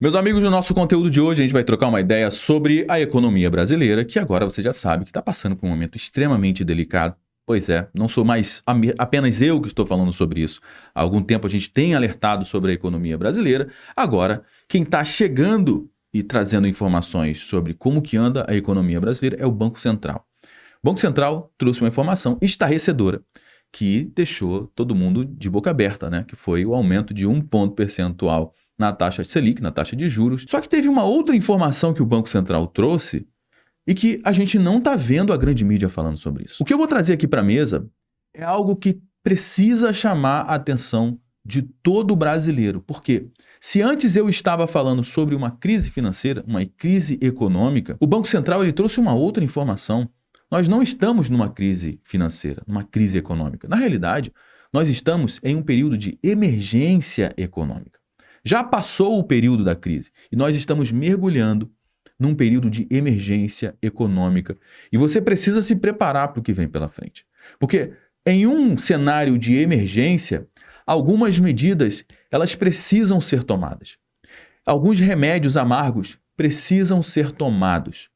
Meus amigos, no nosso conteúdo de hoje a gente vai trocar uma ideia sobre a economia brasileira, que agora você já sabe que está passando por um momento extremamente delicado. Pois é, não sou mais apenas eu que estou falando sobre isso. Há algum tempo a gente tem alertado sobre a economia brasileira. Agora, quem está chegando e trazendo informações sobre como que anda a economia brasileira é o Banco Central. O Banco Central trouxe uma informação estarrecedora que deixou todo mundo de boca aberta, né? Que foi o aumento de 1 ponto percentual na taxa Selic, na taxa de juros. Só que teve uma outra informação que o Banco Central trouxe e que a gente não está vendo a grande mídia falando sobre isso. O que eu vou trazer aqui para a mesa é algo que precisa chamar a atenção de todo brasileiro. Porque se antes eu estava falando sobre uma crise financeira, uma crise econômica, o Banco Central ele trouxe uma outra informação. Nós não estamos numa crise financeira, numa crise econômica. Na realidade, nós estamos em um período de emergência econômica. Já passou o período da crise e nós estamos mergulhando num período de emergência econômica. E você precisa se preparar para o que vem pela frente. Porque em um cenário de emergência, algumas medidas elas precisam ser tomadas. Alguns remédios amargos precisam ser tomados.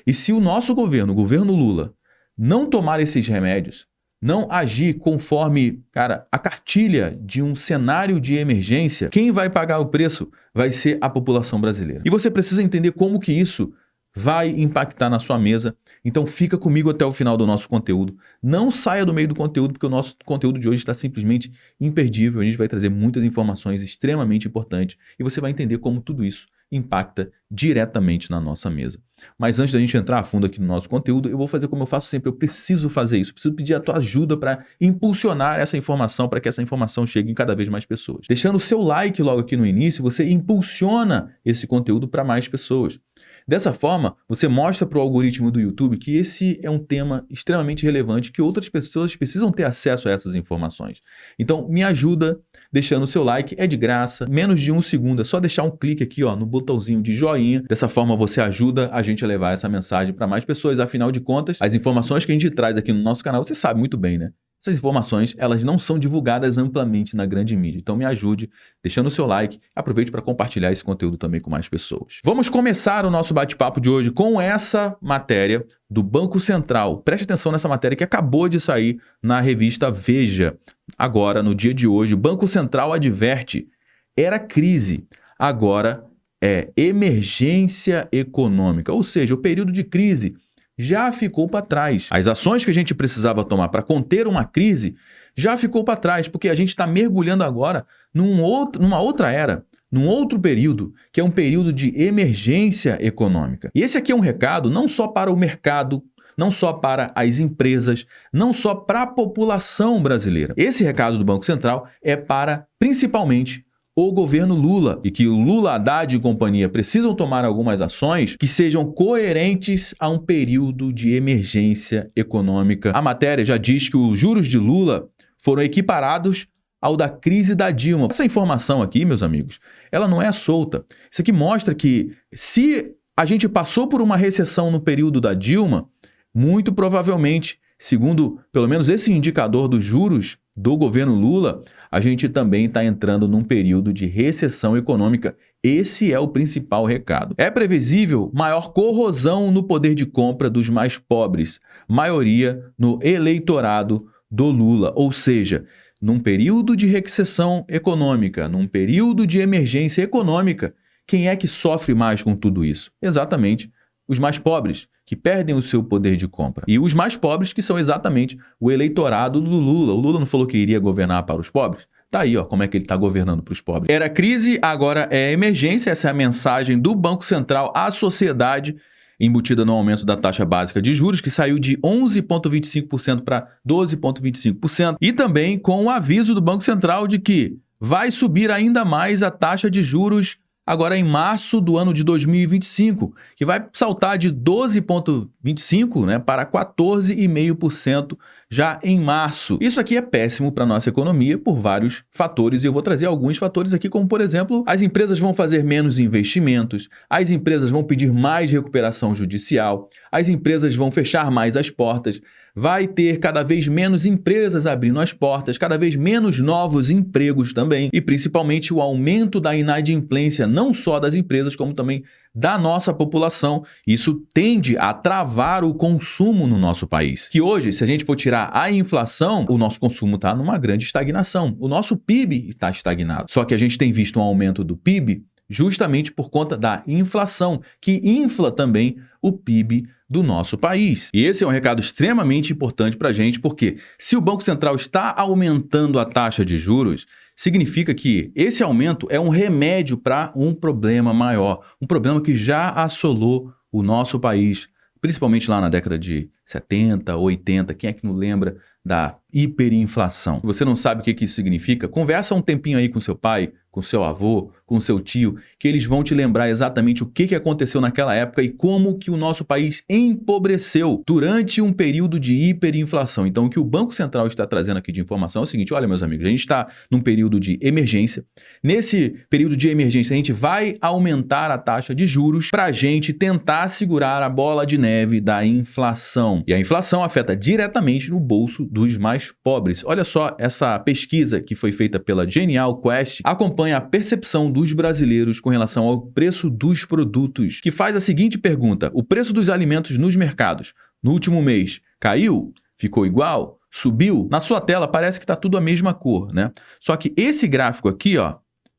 E se o nosso governo, o governo Lula, não tomar esses remédios, não agir conforme, a cartilha de um cenário de emergência, quem vai pagar o preço vai ser a população brasileira. E você precisa entender como que isso vai impactar na sua mesa. Então fica comigo até o final do nosso conteúdo. Não saia do meio do conteúdo, porque o nosso conteúdo de hoje está simplesmente imperdível. A gente vai trazer muitas informações extremamente importantes e você vai entender como tudo isso impacta diretamente na nossa mesa. Mas antes da gente entrar a fundo aqui no nosso conteúdo, eu vou fazer como eu faço sempre, eu preciso fazer isso, preciso pedir a tua ajuda para impulsionar essa informação, para que essa informação chegue em cada vez mais pessoas. Deixando o seu like logo aqui no início, você impulsiona esse conteúdo para mais pessoas. Dessa forma, você mostra para o algoritmo do YouTube que esse é um tema extremamente relevante, que outras pessoas precisam ter acesso a essas informações. Então, me ajuda deixando o seu like, é de graça, menos de 1 segundo, é só deixar um clique aqui no botãozinho de joinha. Dessa forma, você ajuda a gente a levar essa mensagem para mais pessoas. Afinal de contas, as informações que a gente traz aqui no nosso canal, você sabe muito bem, né? Essas informações, elas não são divulgadas amplamente na grande mídia. Então me ajude deixando o seu like, aproveite para compartilhar esse conteúdo também com mais pessoas. Vamos começar o nosso bate-papo de hoje com essa matéria do Banco Central. Preste atenção nessa matéria que acabou de sair na revista Veja. Agora, no dia de hoje, o Banco Central adverte: era crise, agora é emergência econômica. Ou seja, o período de crise já ficou para trás. As ações que a gente precisava tomar para conter uma crise já ficou para trás, porque a gente está mergulhando agora numa outra era, num outro período, que é um período de emergência econômica. E esse aqui é um recado não só para o mercado, não só para as empresas, não só para a população brasileira. Esse recado do Banco Central é para, principalmente, o governo Lula, e que o Lula, Haddad e companhia precisam tomar algumas ações que sejam coerentes a um período de emergência econômica. A matéria já diz que os juros de Lula foram equiparados ao da crise da Dilma. Essa informação aqui, meus amigos, ela não é solta. Isso aqui mostra que se a gente passou por uma recessão no período da Dilma, muito provavelmente, segundo pelo menos esse indicador dos juros do governo Lula, a gente também está entrando num período de recessão econômica. Esse é o principal recado. É previsível maior corrosão no poder de compra dos mais pobres, maioria no eleitorado do Lula. Ou seja, num período de recessão econômica, num período de emergência econômica, quem é que sofre mais com tudo isso? Exatamente os mais pobres, que perdem o seu poder de compra. E os mais pobres, que são exatamente o eleitorado do Lula. O Lula não falou que iria governar para os pobres? Tá aí, como é que ele está governando para os pobres. Era crise, agora é emergência. Essa é a mensagem do Banco Central à sociedade, embutida no aumento da taxa básica de juros, que saiu de 11,25% para 12,25%. E também com o aviso do Banco Central de que vai subir ainda mais a taxa de juros agora em março do ano de 2025, que vai saltar de 12,25%, para 14,5% já em março. Isso aqui é péssimo para a nossa economia por vários fatores, e eu vou trazer alguns fatores aqui, como por exemplo, as empresas vão fazer menos investimentos, as empresas vão pedir mais recuperação judicial, as empresas vão fechar mais as portas, vai ter cada vez menos empresas abrindo as portas, cada vez menos novos empregos também, e principalmente o aumento da inadimplência, não só das empresas, como também da nossa população. Isso tende a travar o consumo no nosso país. Que hoje, se a gente for tirar a inflação, o nosso consumo está numa grande estagnação. O nosso PIB está estagnado. Só que a gente tem visto um aumento do PIB justamente por conta da inflação, que infla também o PIB do nosso país. E esse é um recado extremamente importante para a gente, porque se o Banco Central está aumentando a taxa de juros, significa que esse aumento é um remédio para um problema maior, um problema que já assolou o nosso país, principalmente lá na década de 70, 80, quem é que não lembra da hiperinflação? Se você não sabe o que isso significa, conversa um tempinho aí com seu pai, com seu avô, com seu tio, que eles vão te lembrar exatamente o que aconteceu naquela época e como que o nosso país empobreceu durante um período de hiperinflação. Então, o que o Banco Central está trazendo aqui de informação é o seguinte: olha, meus amigos, a gente está num período de emergência. Nesse período de emergência, a gente vai aumentar a taxa de juros para a gente tentar segurar a bola de neve da inflação. E a inflação afeta diretamente no bolso dos mais pobres. Olha só, essa pesquisa que foi feita pela Genial Quest acompanha a percepção dos brasileiros com relação ao preço dos produtos, que faz a seguinte pergunta: o preço dos alimentos nos mercados no último mês caiu? Ficou igual? Subiu? Na sua tela parece que está tudo a mesma cor, né? Só que esse gráfico aqui, ó,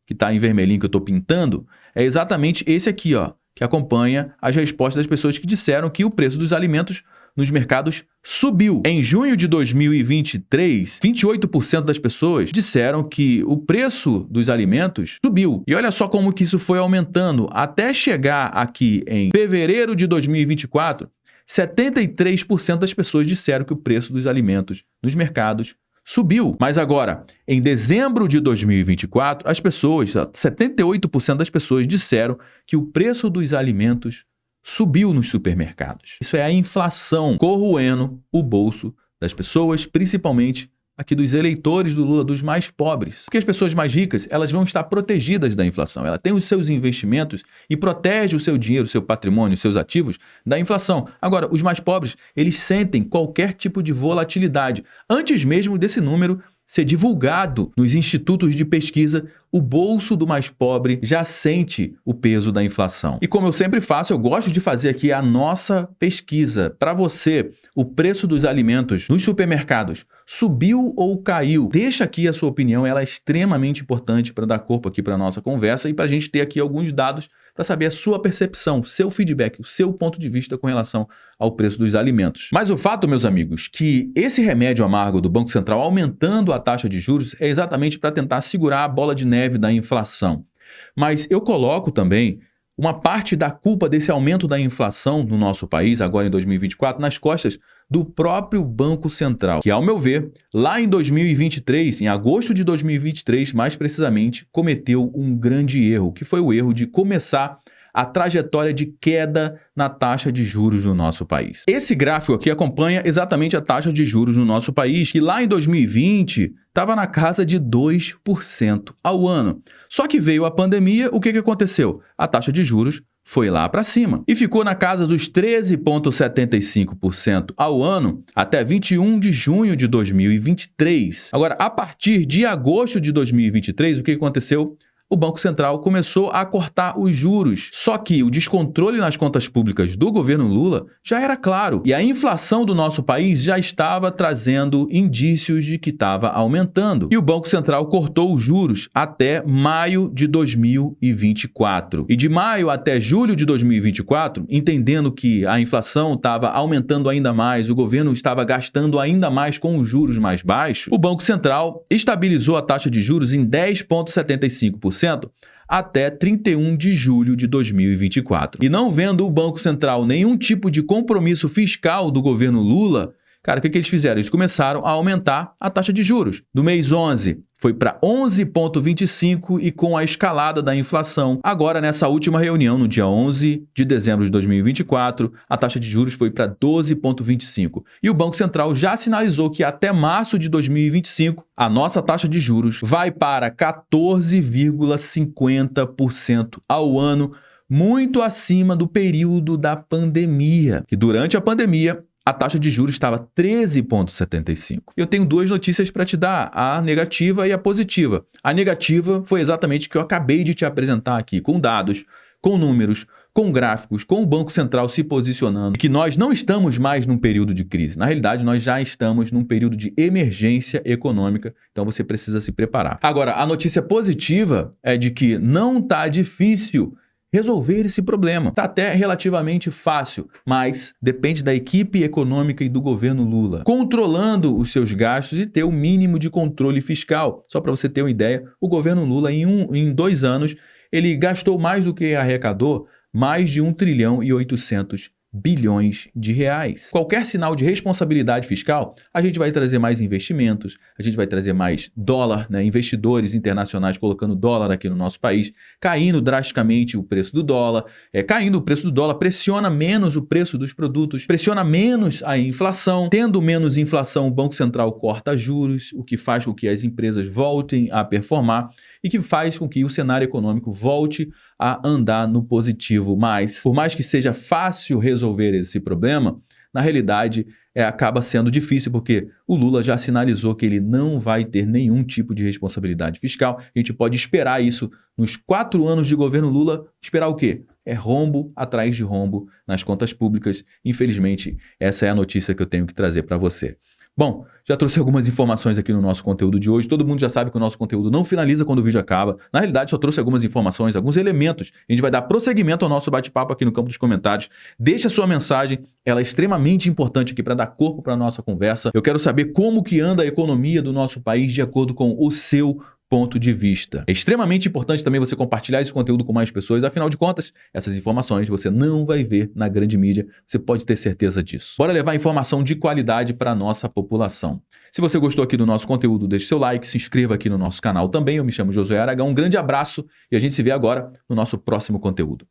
que está em vermelhinho que eu estou pintando, é exatamente esse aqui, ó, que acompanha as respostas das pessoas que disseram que o preço dos alimentos nos mercados subiu. Em junho de 2023, 28% das pessoas disseram que o preço dos alimentos subiu. E olha só como que isso foi aumentando. Até chegar aqui em fevereiro de 2024, 73% das pessoas disseram que o preço dos alimentos nos mercados subiu. Mas agora, em dezembro de 2024, as pessoas, 78% das pessoas disseram que o preço dos alimentos subiu nos supermercados. Isso é a inflação corroendo o bolso das pessoas, principalmente aqui dos eleitores do Lula, dos mais pobres. Porque as pessoas mais ricas, elas vão estar protegidas da inflação. Ela tem os seus investimentos e protege o seu dinheiro, o seu patrimônio, os seus ativos da inflação. Agora, os mais pobres, eles sentem qualquer tipo de volatilidade. Antes mesmo desse número ser divulgado nos institutos de pesquisa, o bolso do mais pobre já sente o peso da inflação. E como eu sempre faço, eu gosto de fazer aqui a nossa pesquisa. Para você, o preço dos alimentos nos supermercados subiu ou caiu? Deixa aqui a sua opinião, ela é extremamente importante para dar corpo aqui para a nossa conversa e para a gente ter aqui alguns dados para saber a sua percepção, seu feedback, o seu ponto de vista com relação ao preço dos alimentos. Mas o fato, meus amigos, que esse remédio amargo do Banco Central aumentando a taxa de juros é exatamente para tentar segurar a bola de neve da inflação. Mas eu coloco também uma parte da culpa desse aumento da inflação no nosso país, agora em 2024, nas costas do próprio Banco Central, que, ao meu ver, lá em 2023, em agosto de 2023, mais precisamente, cometeu um grande erro, que foi o erro de começar a trajetória de queda na taxa de juros no nosso país. Esse gráfico aqui acompanha exatamente a taxa de juros no nosso país, que lá em 2020 estava na casa de 2% ao ano. Só que veio a pandemia, o que aconteceu? A taxa de juros foi lá para cima e ficou na casa dos 13,75% ao ano até 21 de junho de 2023. Agora, a partir de agosto de 2023, o que aconteceu? O Banco Central começou a cortar os juros. Só que o descontrole nas contas públicas do governo Lula já era claro. E a inflação do nosso país já estava trazendo indícios de que estava aumentando. E o Banco Central cortou os juros até maio de 2024. E de maio até julho de 2024, entendendo que a inflação estava aumentando ainda mais, o governo estava gastando ainda mais com os juros mais baixos, o Banco Central estabilizou a taxa de juros em 10,75%. Até 31 de julho de 2024. E não vendo o Banco Central nenhum tipo de compromisso fiscal do governo Lula Cara, o que eles fizeram? Eles começaram a aumentar a taxa de juros. Do mês 11 foi para 11,25 e com a escalada da inflação. Agora, nessa última reunião, no dia 11 de dezembro de 2024, a taxa de juros foi para 12,25. E o Banco Central já sinalizou que até março de 2025, a nossa taxa de juros vai para 14,50% ao ano, muito acima do período da pandemia. Que durante a pandemia, a taxa de juros estava 13,75. Eu tenho duas notícias para te dar, a negativa e a positiva. A negativa foi exatamente o que eu acabei de te apresentar aqui, com dados, com números, com gráficos, com o Banco Central se posicionando, que nós não estamos mais num período de crise. Na realidade, nós já estamos num período de emergência econômica, então você precisa se preparar. Agora, a notícia positiva é de que não está difícil resolver esse problema. Está até relativamente fácil, mas depende da equipe econômica e do governo Lula, controlando os seus gastos e ter o mínimo de controle fiscal. Só para você ter uma ideia, o governo Lula, em 2 anos, ele gastou mais do que arrecadou, mais de 1 trilhão e 800 bilhões de reais. Qualquer sinal de responsabilidade fiscal, a gente vai trazer mais investimentos, a gente vai trazer mais dólar, né? Investidores internacionais colocando dólar aqui no nosso país, caindo drasticamente o preço do dólar, caindo o preço do dólar, pressiona menos o preço dos produtos, pressiona menos a inflação, tendo menos inflação, o Banco Central corta juros, o que faz com que as empresas voltem a performar e que faz com que o cenário econômico volte a andar no positivo. Mas, por mais que seja fácil resolver esse problema, na realidade acaba sendo difícil porque o Lula já sinalizou que ele não vai ter nenhum tipo de responsabilidade fiscal. A gente pode esperar isso nos 4 anos de governo Lula. Esperar o quê? É rombo atrás de rombo nas contas públicas. Infelizmente, essa é a notícia que eu tenho que trazer para você. Bom, já trouxe algumas informações aqui no nosso conteúdo de hoje. Todo mundo já sabe que o nosso conteúdo não finaliza quando o vídeo acaba. Na realidade, só trouxe algumas informações, alguns elementos. A gente vai dar prosseguimento ao nosso bate-papo aqui no campo dos comentários. Deixa a sua mensagem, ela é extremamente importante aqui para dar corpo para a nossa conversa. Eu quero saber como que anda a economia do nosso país de acordo com o seu ponto de vista. É extremamente importante também você compartilhar esse conteúdo com mais pessoas, afinal de contas, essas informações você não vai ver na grande mídia, você pode ter certeza disso. Bora levar informação de qualidade para a nossa população. Se você gostou aqui do nosso conteúdo, deixe seu like, se inscreva aqui no nosso canal também, eu me chamo Josué Aragão, um grande abraço e a gente se vê agora no nosso próximo conteúdo.